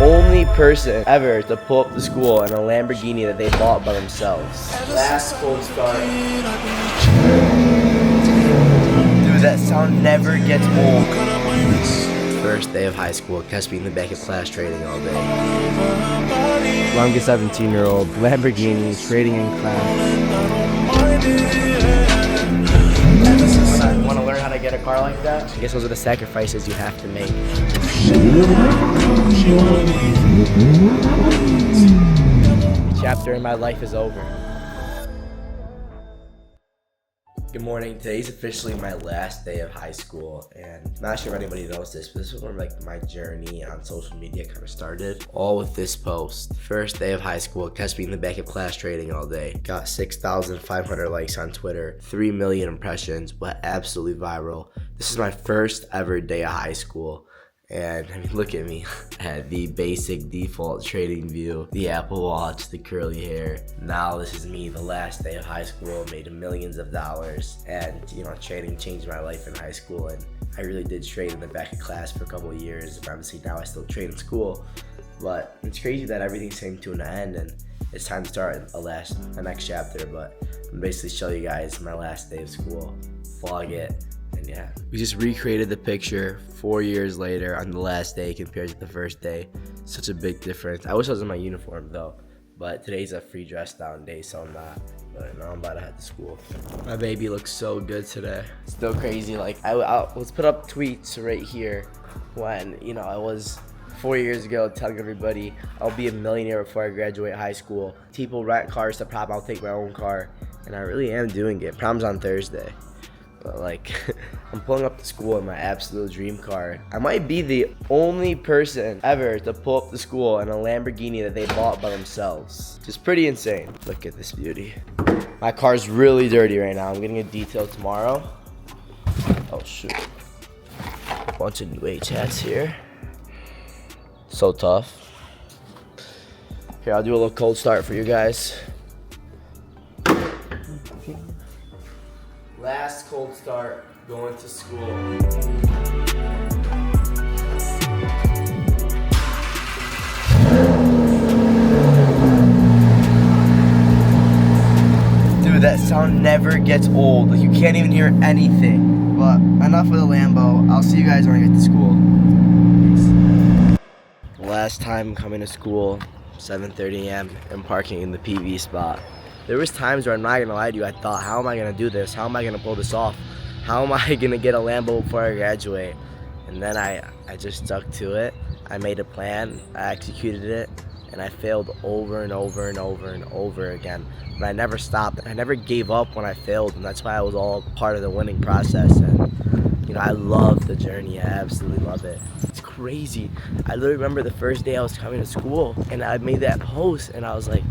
only person ever to pull up to school in a Lamborghini that they bought by themselves. Last cold start. Dude, that sound never gets old. First day of high school, catch me in the back of class trading all day. Longest 17-year-old, Lamborghini, trading in class. Want to learn how to get a car like that? I guess those are the sacrifices you have to make. Chapter in my life is over. Good morning. Today's officially my last day of high school, and I'm not sure if anybody knows this, but this is where my journey on social media kind of started. All with this post. First day of high school, catch me in the back of class trading all day. Got 6,500 likes on Twitter, 3 million impressions, went absolutely viral. This is my first ever day of high school. And I mean, look at me. I had the basic default trading view, the Apple Watch, the curly hair. Now this is me, the last day of high school, made millions of dollars. And trading changed my life in high school. And I really did trade in the back of class for a couple of years. Obviously now I still trade in school. But it's crazy that everything came to an end and it's time to start the next chapter. But I'm basically show you guys my last day of school, vlog it. And yeah, we just recreated the picture 4 years later on the last day compared to the first day. Such a big difference. I wish I was in my uniform though, but today's a free dress down day, so I'm not. But now I'm about to head to school. My baby looks so good today. Still crazy. Like let's put up tweets right here when I was 4 years ago telling everybody I'll be a millionaire before I graduate high school. People rent cars to prom. I'll take my own car, and I really am doing it. Prom's on Thursday. But I'm pulling up to school in my absolute dream car. I might be the only person ever to pull up to school in a Lamborghini that they bought by themselves. Just pretty insane. Look at this beauty. My car's really dirty right now. I'm getting it detailed tomorrow. Oh shoot. Bunch of new age hats here. So tough. Here, I'll do a little cold start for you guys. Last cold start, going to school. Dude, that sound never gets old. You can't even hear anything. But enough with the Lambo. I'll see you guys when I get to school. Peace. Last time coming to school, 7:30 a.m. and parking in the PV spot. There was times where I'm not gonna lie to you, I thought, how am I gonna do this? How am I gonna pull this off? How am I gonna get a Lambo before I graduate? And then I just stuck to it. I made a plan, I executed it, and I failed over and over and over and over again. But I never stopped. I never gave up when I failed, and that's why I was all part of the winning process. And I love the journey. I absolutely love it. It's crazy. I literally remember the first day I was coming to school, and I made that post, and I was like,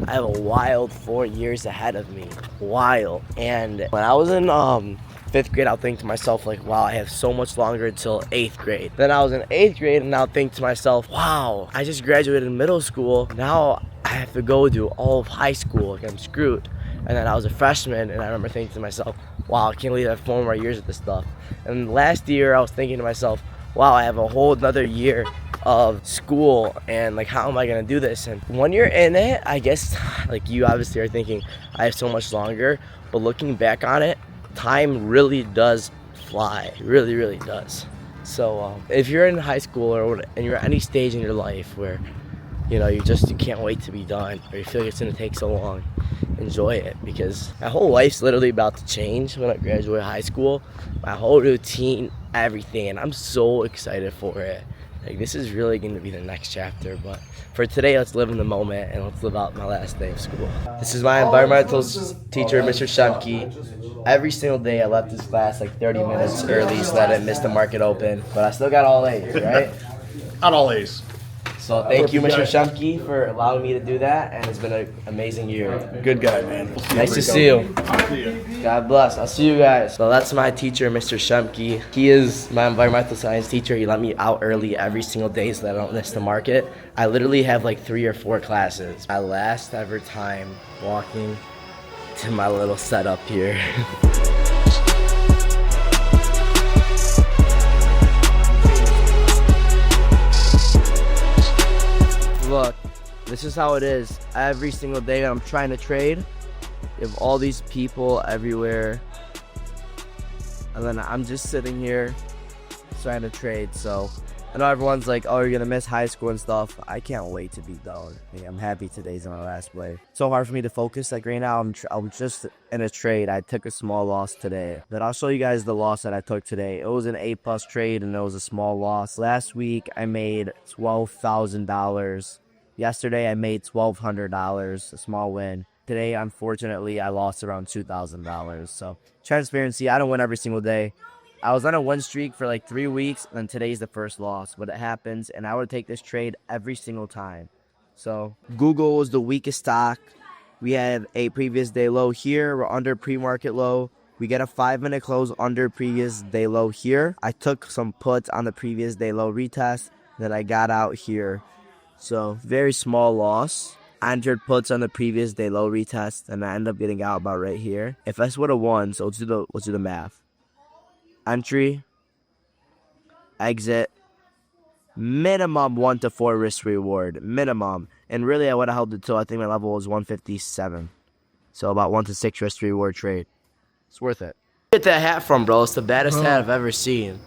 I have a wild 4 years ahead of me. Wild. And when I was in 5th grade, I'll think to myself, like, wow, I have so much longer until 8th grade. Then I was in 8th grade, and I'll think to myself, wow, I just graduated middle school. Now I have to go do all of high school. Like, I'm screwed. And then I was a freshman, and I remember thinking to myself, wow, I can't believe I have 4 more years of this stuff. And last year, I was thinking to myself, wow, I have a whole another year of school, and how am I gonna do this? And when you're in it, I guess you obviously are thinking I have so much longer, but looking back on it, time really does fly. It really, really does. So if you're in high school and you're at any stage in your life where you can't wait to be done, or you feel like it's gonna take so long, enjoy it, because my whole life's literally about to change when I graduate high school. My whole routine, everything, and I'm so excited for it. This is really going to be the next chapter, but for today, let's live in the moment and let's live out my last day of school. This is my environmental teacher, Mr. Shemke. Every single day, I left this class 30 minutes early so that I didn't miss the market open, but I still got all A's, right? Not all A's. So thank you, Mr. Shemke, for allowing me to do that, and it's been an amazing year. Good guy, man. Nice to see you. God bless. I'll see you guys. So that's my teacher, Mr. Shemke. He is my environmental science teacher. He let me out early every single day so that I don't miss the market. I literally have 3 or 4 classes. My last ever time walking to my little setup here. look, this is how it is every single day that I'm trying to trade. You have all these people everywhere, and then I'm just sitting here trying to trade. So I know everyone's like, oh, you're gonna miss high school and stuff. I can't wait to be done. I'm happy today's my last play. It's so hard for me to focus. Like right now, I'm just in a trade. I took a small loss today. But I'll show you guys the loss that I took today. It was an A+ trade and it was a small loss. Last week I made $12,000. Yesterday I made $1,200, a small win. Today, unfortunately, I lost around $2,000. So transparency, I don't win every single day. I was on a win streak for like 3 weeks, and then today's the first loss. But it happens, and I would take this trade every single time. So Google was the weakest stock. We had a previous day low here. We're under pre-market low. We get a 5-minute close under previous day low here. I took some puts on the previous day low retest. Then I got out here. So very small loss. I entered puts on the previous day low retest, and I ended up getting out about right here. If I would have won, so let's do the math. Entry, exit, minimum 1 to 4 risk reward, minimum. And really, I would have held it till I think my level was 157. So about 1 to 6 risk reward trade. It's worth it. Get that hat from, bro. It's the baddest hat I've ever seen.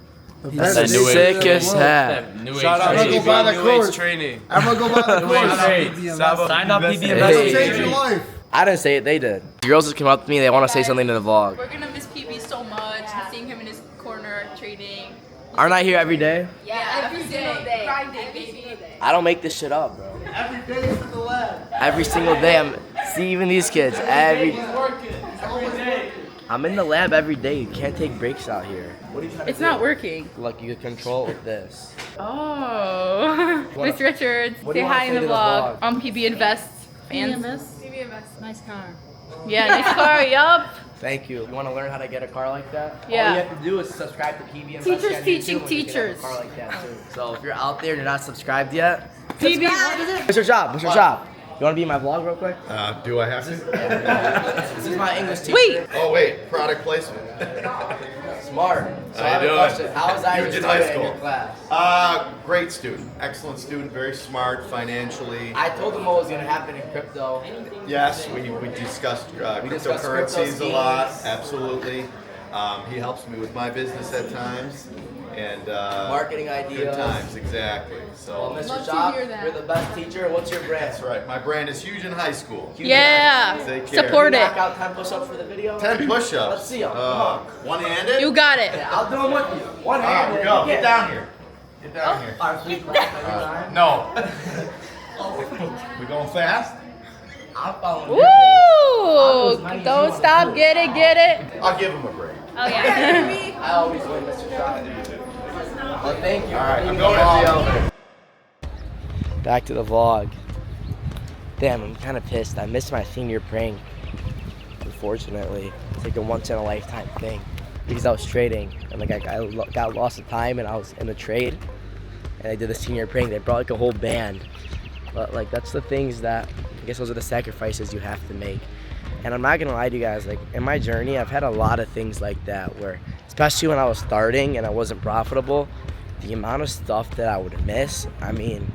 That's the sickest hat. Shout out to New Age Training. I'm gonna go buy the course. Sign up, PB That'll change your life. I didn't say it, they did. Girls just came up to me, they want to say something to the vlog. We're gonna miss PB so much, seeing him in his corner trading. Aren't I here every day? Yeah, every single day. Friday, baby. I don't make this shit up, bro. Every day is in the lab. Every single day, see even these kids, I'm in the lab every day. You can't take breaks out here. What are you trying to It's do? not working. Look, you can control it with this. Oh. Miss Richards, What do say you wanna hi in say the to the vlog. vlog? I'm PB Invest fans. PB Invest. Nice car. Yeah, nice car, yup. Thank you. You want to learn how to get a car like that? Yeah. All you have to do is subscribe to PB and Teachers on teaching YouTube and you can have teachers. a car like that too. So if you're out there and you're not subscribed yet, PB, what is it? what's your job? What's your job? You want to be in my vlog real quick? Do I have to? This is my English teacher. Wait. Oh wait, product placement. Smart. So How I have you a doing? question. How was I You your did high student in your school. class? Great student, excellent student, very smart financially. I told them what was going to happen in crypto. Yes, we discussed We discussed crypto cryptocurrencies a lot. schemes. Absolutely. He helps me with my business at times, and Marketing ideas. Good times, exactly. Well, So Mr. Love to Job, hear that. you're the best teacher. What's your brand? that's right. My brand is huge in high school. Yeah. Take care. Support Knock it. out 10 push-ups for the video? 10 push-ups. Let's see 'em. Come on. One-handed. You got it. Yeah, I'll do them with you. One Here hand. we go. Get down here. Get down here. Our feet clap every time. No. We going fast? I'm following your pace. Woo! Don't stop. Get it, get it. I'll give him a break. Oh, yeah. I always win, Mr. Job. Well, thank you. All right, for I'm being going the to the vlog. elevator. Back to the vlog. Damn, I'm kind of pissed. I missed my senior prank. Unfortunately, it's like a once-in-a-lifetime thing because I was trading and like I got lost of time and I was in a trade and I did the senior prank. They brought like a whole band, but like that's the things that I guess those are the sacrifices you have to make. And I'm not gonna lie to you guys, like in my journey, I've had a lot of things like that where, especially when I was starting and I wasn't profitable, the amount of stuff that I would miss. I mean,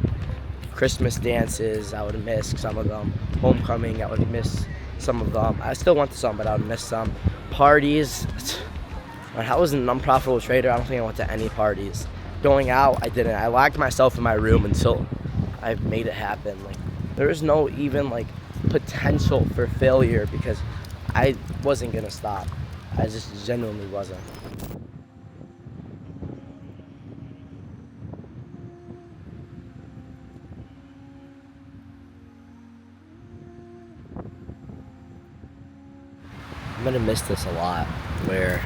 Christmas dances, I would miss some of them. Homecoming, I would miss some of them. I still went to some, but I would miss some. Parties, when I was an unprofitable trader, I don't think I went to any parties. Going out, I didn't. I locked myself in my room until I made it happen. Like, there was no even like potential for failure because I wasn't gonna stop. I just genuinely wasn't. I'm gonna miss this a lot, where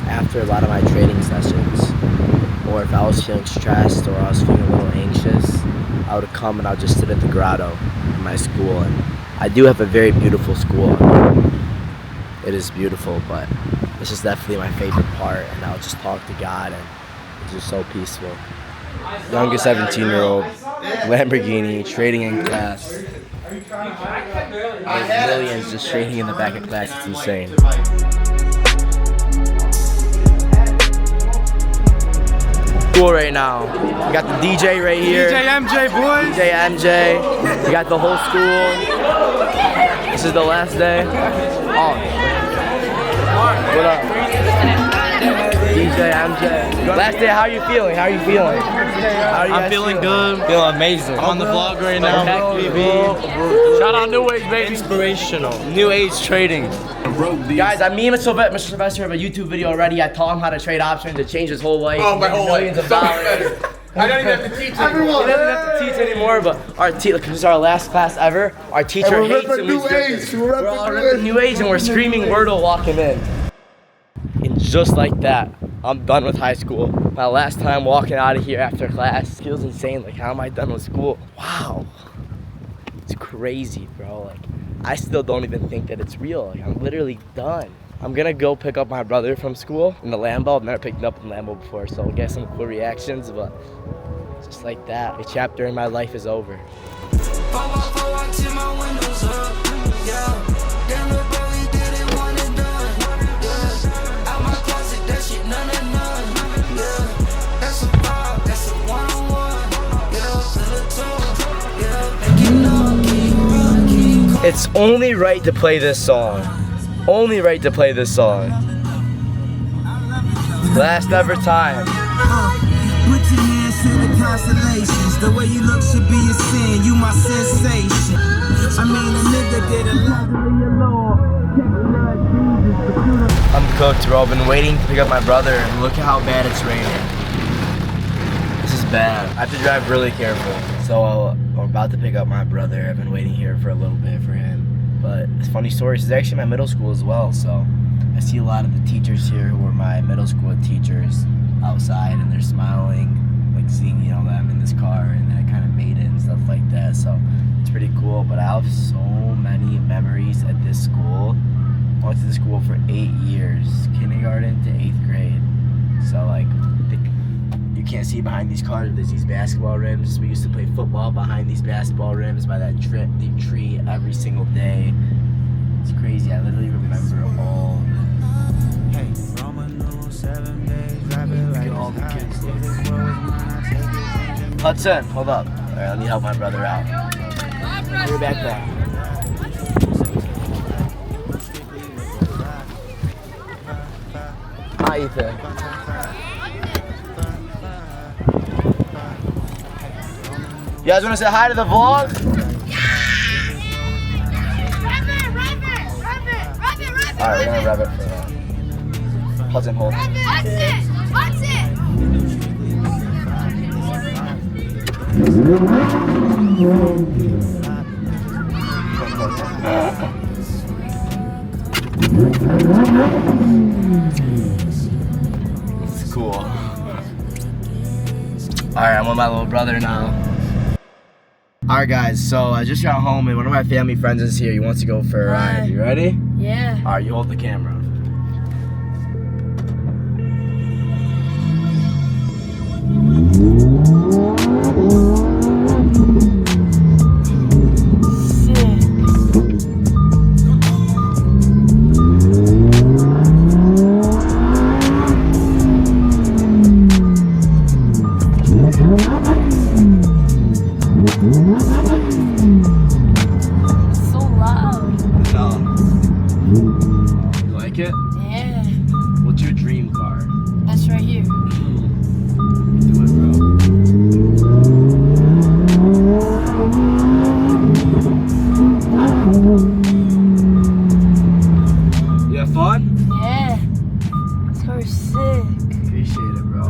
after a lot of my trading sessions, or if I was feeling stressed or I was feeling a little anxious, I would come and I would just sit at the grotto in my school. And I do have a very beautiful school. It is beautiful, but this is definitely my favorite part, and I would just talk to God, and it's just so peaceful. Youngest 17-year-old, Lamborghini, trading in class. There's millions just trading in the back of class. It's insane. school right now. We got the DJ right here. DJ MJ, boys. DJ MJ. We got the whole school. This is the last day. Oh. What up? DJ MJ. Last day, how are you feeling? How are you feeling? I'm feeling good. Feeling amazing. I'm on the vlog right now. Shout out New Age, baby. Inspirational. New Age trading. Guys, me and Mr. Sylvester have a YouTube video already. I taught him how to trade options to change his whole life. Oh, my whole life. Millions of dollars. I don't even have to teach anymore. We don't even have to teach anymore, but our this is our last class ever. Our teacher And we're hates ripping it. New Age. We're all ripping New Age and we're screaming Wordle walking in. And just like that, I'm done with high school. My last time walking out of here after class feels insane. Like, how am I done with school? Wow. It's crazy, bro. Like, I still don't even think that it's real. Like, I'm literally done. I'm gonna go pick up my brother from school in the Lambo. I've never picked him up in the Lambo before, so I'll get some cool reactions, but just like that, a chapter in my life is over. It's only right to play this song. Only right to play this song. Last ever time. Put your hands to the constellations. The way you look should be a sin. You my sensation. I mean, a nigga did a lot of your Lord. I'm cooked, bro. I've been waiting to pick up my brother, and look at how bad it's raining. This is bad. I have to drive really careful. So I'm about to pick up my brother. I've been waiting here for a little bit for him. But it's a funny story. This is actually my middle school as well. So I see a lot of the teachers here who were my middle school teachers outside, and they're smiling, like seeing, you know, that I'm in this car and I kind of made it and stuff like that. So it's pretty cool. But I have so many memories at this school. I went to the school for 8 years, kindergarten to 8th grade. So like, you can't see behind these cars, there's these basketball rims. We used to play football behind these basketball rims by that tree every single day. It's crazy, I literally remember all of it. Hey, look at all the kids there. Hudson, hold up. All right, let me help my brother out. You're back there. Hi, Ethan. You guys want to say hi to the vlog? Alright, we're gonna rev it for Hudson, hold. It's cool. Alright, I'm with my little brother now. Alright guys, so I just got home and one of my family friends is here. He wants to go for a ride. You ready? Yeah. Alright, you hold the camera. So loud. No. You like it? Yeah. What's your dream car? That's right here. Do it, bro. You have fun? Yeah. This car is sick. Appreciate it, bro.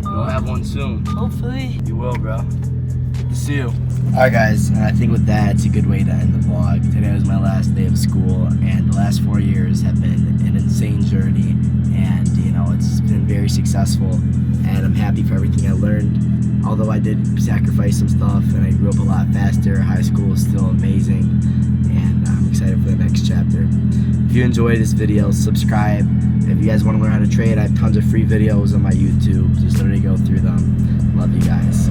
You'll have one soon. Hopefully. You will, bro. Good to see you. Alright guys, and I think with that, it's a good way to end the vlog. Today was my last day of school, and the last 4 years have been an insane journey, and you know, it's been very successful, and I'm happy for everything I learned. Although I did sacrifice some stuff, and I grew up a lot faster, high school is still amazing, and I'm excited for the next chapter. If you enjoyed this video, subscribe. If you guys want to learn how to trade, I have tons of free videos on my YouTube. Just literally go through them. Love you guys.